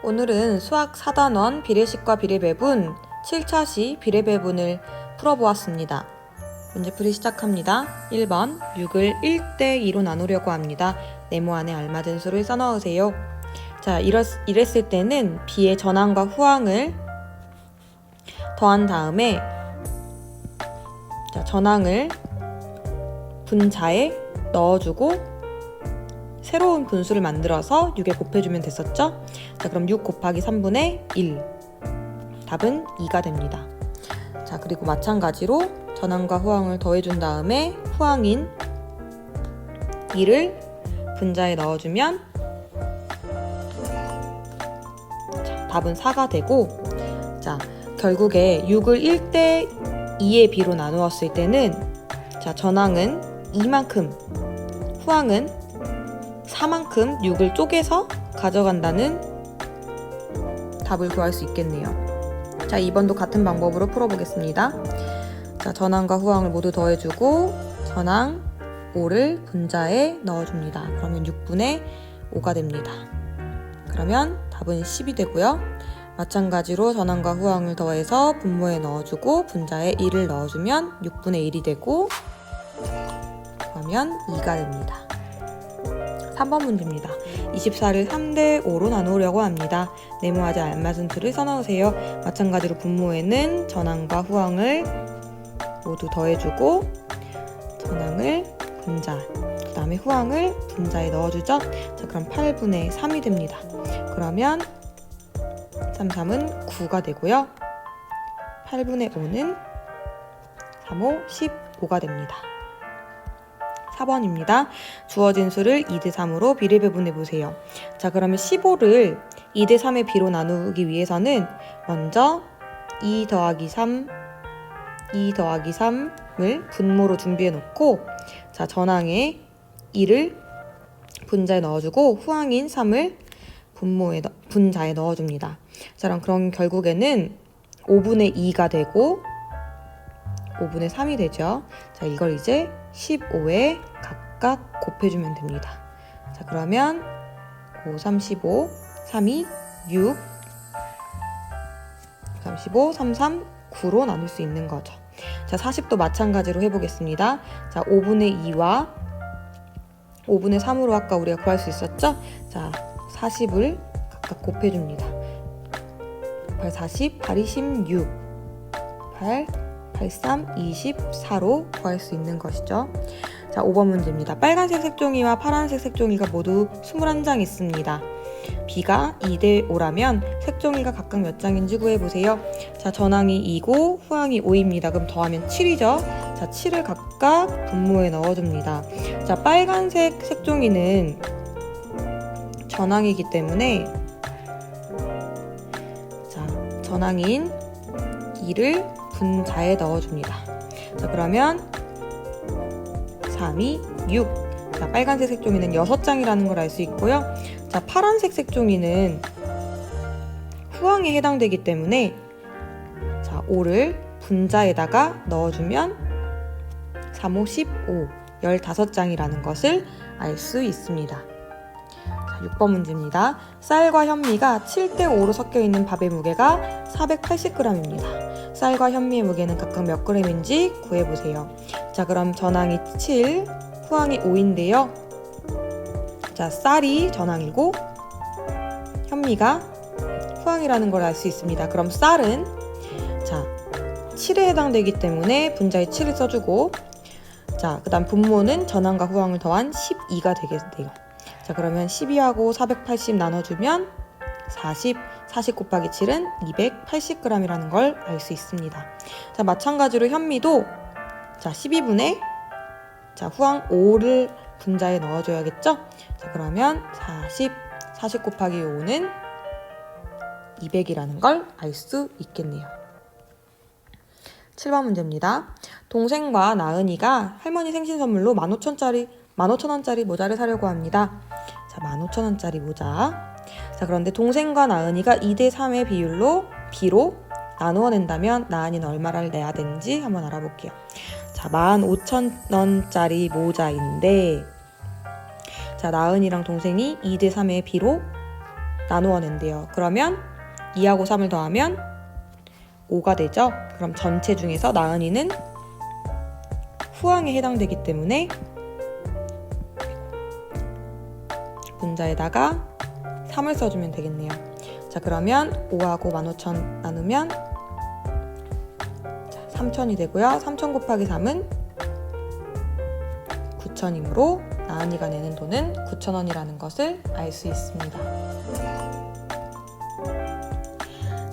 오늘은 수학 4단원 비례식과 비례배분 7차 시 비례배분을 풀어보았습니다. 문제풀이 시작합니다. 1번 6을 1대2로 나누려고 합니다. 네모 안에 알맞은 수를 써넣으세요. 자, 이랬을 때는 b의 전항과 후항을 더한 다음에 전항을 분자에 넣어주고 새로운 분수를 만들어서 6에 곱해주면 됐었죠? 자, 그럼 6 곱하기 3분의 1. 답은 2가 됩니다. 자, 그리고 마찬가지로 전항과 후항을 더해준 다음에 후항인 2를 분자에 넣어주면 자, 답은 4가 되고, 자, 결국에 6을 1대2의 b로 나누었을 때는 자, 전항은 2만큼, 후항은 4만큼 6을 쪼개서 가져간다는 답을 구할 수 있겠네요. 자, 2번도 같은 방법으로 풀어보겠습니다. 자, 전항과 후항을 모두 더해주고 전항 5를 분자에 넣어줍니다. 그러면 6분의 5가 됩니다. 그러면 답은 10이 되고요. 마찬가지로 전항과 후항을 더해서 분모에 넣어주고 분자에 1을 넣어주면 6분의 1이 되고 그러면 2가 됩니다. 3번 문제입니다. 24를 3대5로 나누려고 합니다. 네모하지 알맞은 수를 써넣으세요. 마찬가지로 분모에는 전항과 후항을 모두 더해주고 전항을 분자, 그 다음에 후항을 분자에 넣어주죠. 자, 그럼 8분의 3이 됩니다. 그러면 3, 3은 9가 되고요. 8분의 5는 3, 5, 15가 됩니다. 4번입니다. 주어진 수를 2대3으로 비례배분해보세요. 자, 그러면 15를 2대3의 b로 나누기 위해서는 먼저 2 더하기 3을 분모로 준비해놓고 자, 전항에 2를 분자에 넣어주고 후항인 3을 분자에 넣어줍니다. 자, 그럼 결국에는 5분의 2가 되고 5분의 3이 되죠. 자, 이걸 이제 15에 각각 곱해주면 됩니다. 자, 그러면 5, 35, 32, 6, 35, 33, 9로 나눌 수 있는 거죠. 자, 40도 마찬가지로 해보겠습니다. 자, 5분의 2와 5분의 3으로 아까 우리가 구할 수 있었죠? 자, 40을 각각 곱해줍니다. 8, 40, 8, 26, 8, 83, 24로 구할 수 있는 것이죠. 자, 5번 문제입니다. 빨간색 색종이와 파란색 색종이가 모두 21장 있습니다. b가 2대5라면 색종이가 각각 몇 장인지 구해보세요. 자, 전항이 2고 후항이 5입니다. 그럼 더하면 7이죠. 자, 7을 각각 분모에 넣어줍니다. 자, 빨간색 색종이는 전항이기 때문에 자, 전항인 2를 분자에 넣어줍니다. 자, 그러면 3, 2, 6. 자, 빨간색 색종이는 6장이라는 걸 알 수 있고요. 자, 파란색 색종이는 후항에 해당되기 때문에 자, 5를 분자에다가 넣어주면 3, 5, 15, 15장이라는 것을 알 수 있습니다. 자, 6번 문제입니다. 쌀과 현미가 7대5로 섞여 있는 밥의 무게가 480g입니다. 쌀과 현미의 무게는 각각 몇 g인지 구해보세요. 자, 그럼 전항이 7, 후항이 5인데요. 자, 쌀이 전항이고 현미가 후항이라는 걸 알 수 있습니다. 그럼 쌀은 자, 7에 해당되기 때문에 분자에 7을 써주고 자, 그 다음 분모는 전항과 후항을 더한 12가 되겠네요. 자, 그러면 12하고 480 나눠주면 40 곱하기 7은 280g이라는 걸 알 수 있습니다. 자, 마찬가지로 현미도 자, 12분의 자, 후항 5를 분자에 넣어줘야겠죠? 자, 그러면 40 곱하기 5는 200이라는 걸 알 수 있겠네요. 7번 문제입니다. 동생과 나은이가 할머니 생신 선물로 15,000원짜리 모자를 사려고 합니다. 자, 15,000원짜리 모자. 자, 그런데 동생과 나은이가 2대3의 b로 나누어 낸다면 나은이는 얼마를 내야 되는지 한번 알아볼게요. 자, 15,000원짜리 모자인데 자, 나은이랑 동생이 2대3의 b로 나누어 낸대요. 그러면 2하고 3을 더하면 5가 되죠. 그럼 전체 중에서 나은이는 후항에 해당되기 때문에 분자에다가 3을 써주면 되겠네요. 자, 그러면 5하고 15,000 나누면 3,000이 되고요. 3,000 곱하기 3은 9,000이므로 나은이가 내는 돈은 9,000원이라는 것을 알 수 있습니다.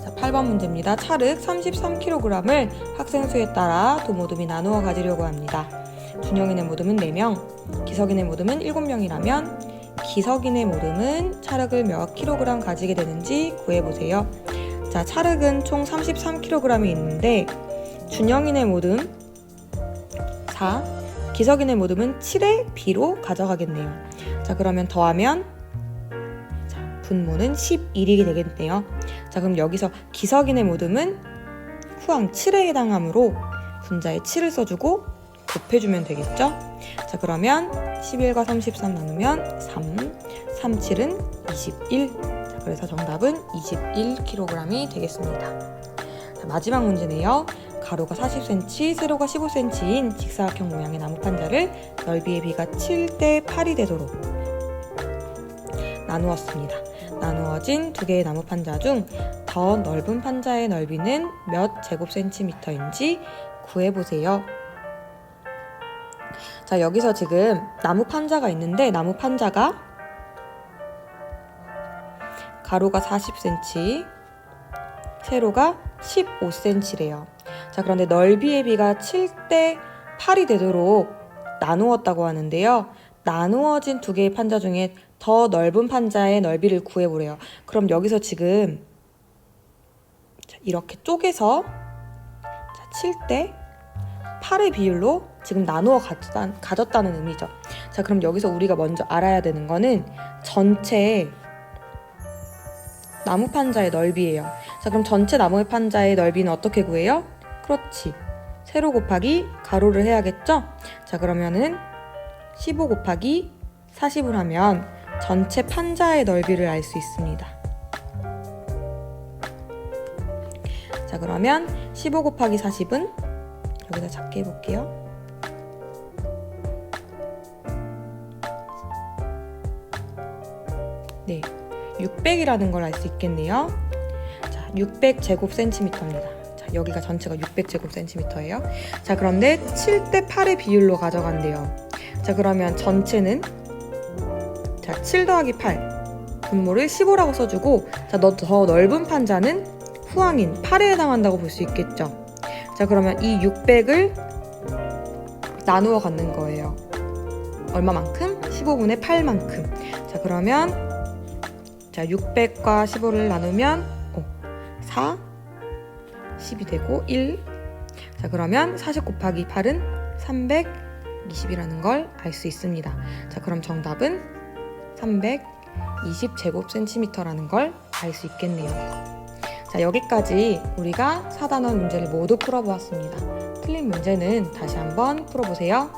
자, 8번 문제입니다. 찰흙 33kg을 학생 수에 따라 도모듬이 나누어 가지려고 합니다. 준영이네 모듬은 4명, 기석이네 모듬은 7명이라면 기석이네 모듬은 찰흙을 몇 킬로그램 가지게 되는지 구해보세요. 자, 찰흙은 총 33kg이 있는데 준영이네 모듬 4, 기석이네 모듬은 7의 B로 가져가겠네요. 자, 그러면 더하면 자, 분모는 11이 되겠네요. 자, 그럼 여기서 기석이네 모듬은 후항 7에 해당하므로 분자에 7을 써주고 곱해주면 되겠죠? 자, 그러면 11과 33 나누면 3, 3, 7은 21. 자, 그래서 정답은 21kg이 되겠습니다. 자, 마지막 문제네요. 가로가 40cm, 세로가 15cm인 직사각형 모양의 나무 판자를 넓이의 비가 7대 8이 되도록 나누었습니다. 나누어진 두 개의 나무 판자 중 더 넓은 판자의 넓이는 몇 제곱센티미터인지 구해보세요. 자, 여기서 지금 나무 판자가 있는데 나무 판자가 가로가 40cm, 세로가 15cm래요. 자, 그런데 넓이의 비가 7대 8이 되도록 나누었다고 하는데요. 나누어진 두 개의 판자 중에 더 넓은 판자의 넓이를 구해보래요. 그럼 여기서 지금 이렇게 쪼개서 7대 8의 비율로 지금 나누어 가졌다는 의미죠. 자, 그럼 여기서 우리가 먼저 알아야 되는 거는 전체 나무 판자의 넓이예요. 자, 그럼 전체 나무 판자의 넓이는 어떻게 구해요? 그렇지. 세로 곱하기 가로를 해야겠죠? 자, 그러면은 15 곱하기 40을 하면 전체 판자의 넓이를 알 수 있습니다. 자, 그러면 15 곱하기 40은 여기다 작게 해볼게요. 네, 600이라는 걸 알 수 있겠네요. 자, 600제곱센티미터입니다. 자, 여기가 전체가 600제곱센티미터예요. 자, 그런데 7대 8의 비율로 가져간대요. 자, 그러면 전체는 자, 7 더하기 8 분모를 15라고 써주고, 자, 더 넓은 판자는 후항인 8에 해당한다고 볼 수 있겠죠. 자, 그러면 이 600을 나누어 갖는 거예요. 얼마만큼? 15분의 8만큼. 자, 그러면 자, 600과 15를 나누면 4, 10이 되고 1. 자, 그러면 40 곱하기 8은 320이라는 걸 알 수 있습니다. 자, 그럼 정답은 320제곱센티미터라는 걸 알 수 있겠네요. 자, 여기까지 우리가 4단원 문제를 모두 풀어보았습니다. 틀린 문제는 다시 한번 풀어보세요.